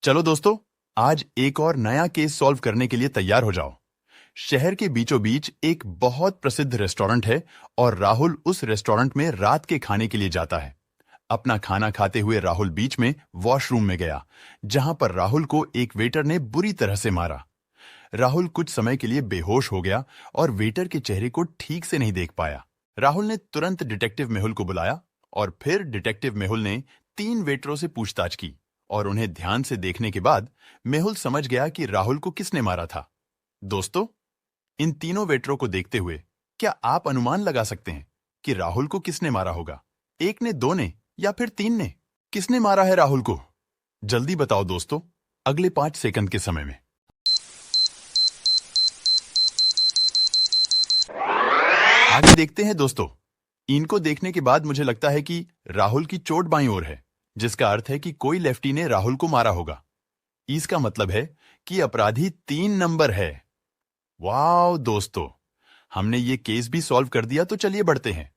चलो दोस्तों, आज एक और नया केस सॉल्व करने के लिए तैयार हो जाओ। शहर के बीचों बीच एक बहुत प्रसिद्ध रेस्टोरेंट है और राहुल उस रेस्टोरेंट में रात के खाने के लिए जाता है। अपना खाना खाते हुए राहुल बीच में वॉशरूम में गया, जहां पर राहुल को एक वेटर ने बुरी तरह से मारा। राहुल कुछ समय के लिए बेहोश हो गया और वेटर के चेहरे को ठीक से नहीं देख पाया। राहुल ने तुरंत डिटेक्टिव मेहुल को बुलाया और फिर डिटेक्टिव मेहुल ने 3 वेटरों से पूछताछ की और उन्हें ध्यान से देखने के बाद मेहुल समझ गया कि राहुल को किसने मारा था। दोस्तों, इन तीनों वेटरों को देखते हुए क्या आप अनुमान लगा सकते हैं कि राहुल को किसने मारा होगा? 1 ने, 2 ने या फिर 3 ने? किसने मारा है राहुल को? जल्दी बताओ दोस्तों, अगले 5 सेकंड के समय में। आगे देखते हैं दोस्तों। इनको देखने के बाद मुझे लगता है कि राहुल की चोट बाईं ओर है, जिसका अर्थ है कि कोई लेफ्टी ने राहुल को मारा होगा। इसका मतलब है कि अपराधी 3 नंबर है। वाह दोस्तों, हमने ये केस भी सॉल्व कर दिया। तो चलिए बढ़ते हैं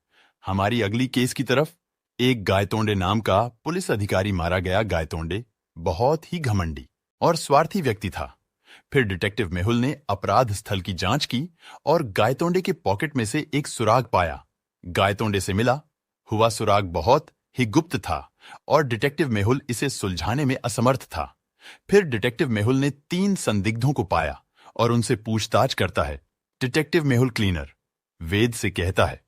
हमारी अगली केस की तरफ। एक गायतोंडे नाम का पुलिस अधिकारी मारा गया। गायतोंडे बहुत ही घमंडी और स्वार्थी व्यक्ति था। फिर डिटेक्टिव मेहुल ने अपराध स्थल की जांच की और गायतोंडे के पॉकेट में से एक सुराग पाया। गायतोंडे से मिला हुआ सुराग बहुत ही गुप्त था और डिटेक्टिव मेहुल इसे सुलझाने में असमर्थ था। फिर डिटेक्टिव मेहुल ने 3 संदिग्धों को पाया और उनसे पूछताछ करता है। डिटेक्टिव मेहुल क्लीनर वेद से कहता है,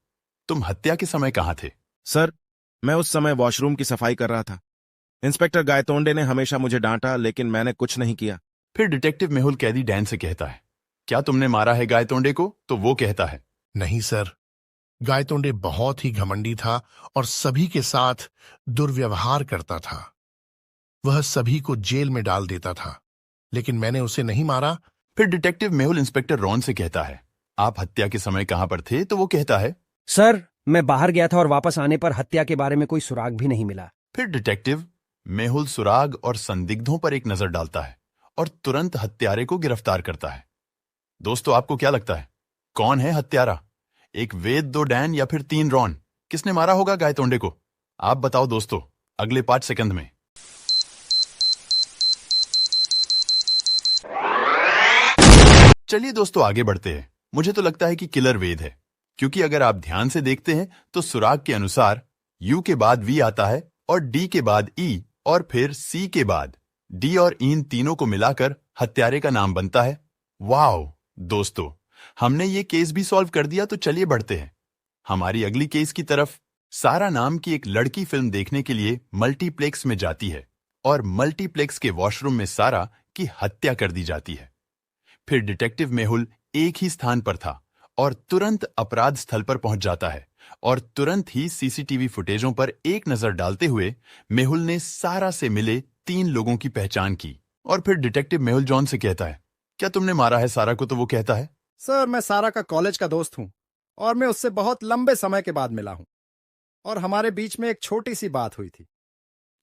तुम हत्या के समय कहां थे? सर, मैं उस समय वॉशरूम की सफाई कर रहा था। इंस्पेक्टर गायतोंडे ने हमेशा मुझे डांटा, लेकिन मैंने कुछ नहीं किया। फिर डिटेक्टिव मेहुल कैदी डैन से कहता है, क्या तुमने मारा है गायतोंडे को? तो वो कहता है, नहीं सर, गायतोंडे बहुत ही घमंडी था और सभी के साथ दुर्व्यवहार करता था। वह सभी को जेल में डाल देता था, लेकिन मैंने उसे नहीं मारा। फिर डिटेक्टिव मेहुल इंस्पेक्टर रॉन से कहता है, आप हत्या के समय कहां पर थे? तो वो कहता है, सर, मैं बाहर गया था और वापस आने पर हत्या के बारे में कोई सुराग भी नहीं मिला। फिर डिटेक्टिव मेहुल सुराग और संदिग्धों पर एक नजर डालता है और तुरंत हत्यारे को गिरफ्तार करता है। दोस्तों, आपको क्या लगता है, कौन है हत्यारा? एक वेद, 2 डैन या फिर 3 रॉन? किसने मारा होगा गायतोंडे को? आप बताओ दोस्तों, अगले 5 सेकंड में। चलिए दोस्तों, आगे बढ़ते हैं। मुझे तो लगता है कि किलर वेद है, क्योंकि अगर आप ध्यान से देखते हैं तो सुराग के अनुसार यू के बाद वी आता है और डी के बाद ई और फिर सी के बाद डी, और इन तीनों को मिलाकर हत्यारे का नाम बनता है। वाह दोस्तों, हमने ये केस भी सॉल्व कर दिया। तो चलिए बढ़ते हैं हमारी अगली केस की तरफ। सारा नाम की एक लड़की फिल्म देखने के लिए मल्टीप्लेक्स में जाती है और मल्टीप्लेक्स के वॉशरूम में सारा की हत्या कर दी जाती है। फिर डिटेक्टिव मेहुल एक ही स्थान पर था और तुरंत अपराध स्थल पर पहुंच जाता है और तुरंत ही सीसीटीवी फुटेजों पर एक नजर डालते हुए मेहुल ने सारा से मिले 3 लोगों की पहचान की। और फिर डिटेक्टिव मेहुल जॉन से कहता है, क्या तुमने मारा है सारा को? तो वो कहता है, सर, मैं सारा का कॉलेज का दोस्त हूं और मैं उससे बहुत लंबे समय के बाद मिला हूं और हमारे बीच में एक छोटी सी बात हुई थी,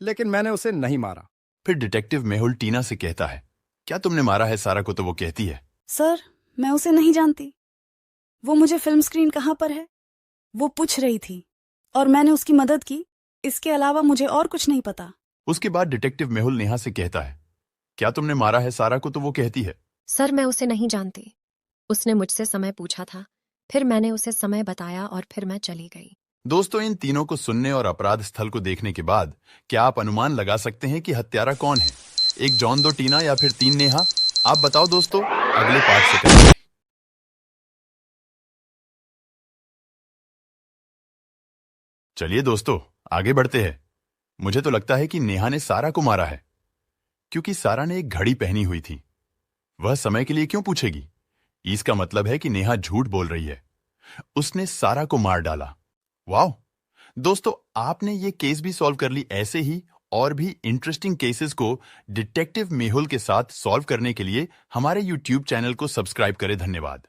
लेकिन मैंने उसे नहीं मारा। फिर डिटेक्टिव मेहुल टीना से कहता है, क्या तुमने मारा है सारा को? तो वो कहती है, सर, मैं उसे नहीं जानती। वो मुझे फिल्म स्क्रीन कहाँ पर है वो पूछ रही थी और मैंने उसकी मदद की। इसके अलावा मुझे और कुछ नहीं पता। उसके बाद डिटेक्टिव मेहुल नेहा से कहता है, क्या तुमने मारा है सारा को? तो वो कहती है, सर, मैं उसे नहीं जानती। उसने मुझसे समय पूछा था, फिर मैंने उसे समय बताया और फिर मैं चली गई। दोस्तों, इन तीनों को सुनने और अपराध स्थल को देखने के बाद क्या आप अनुमान लगा सकते हैं कि हत्यारा कौन है? 1 जॉन, 2 टीना या फिर 3 नेहा? आप बताओ दोस्तों, अगले 5 सेकंड में। चलिए दोस्तों, आगे बढ़ते हैं। मुझे तो लगता है कि नेहा ने सारा को मारा है, क्योंकि सारा ने एक घड़ी पहनी हुई थी। वह समय के लिए क्यों पूछेगी? इसका मतलब है कि नेहा झूठ बोल रही है। उसने सारा को मार डाला। वाह दोस्तों, आपने ये केस भी सॉल्व कर ली। ऐसे ही और भी इंटरेस्टिंग केसेस को डिटेक्टिव मेहुल के साथ सॉल्व करने के लिए हमारे YouTube चैनल को सब्सक्राइब करें। धन्यवाद।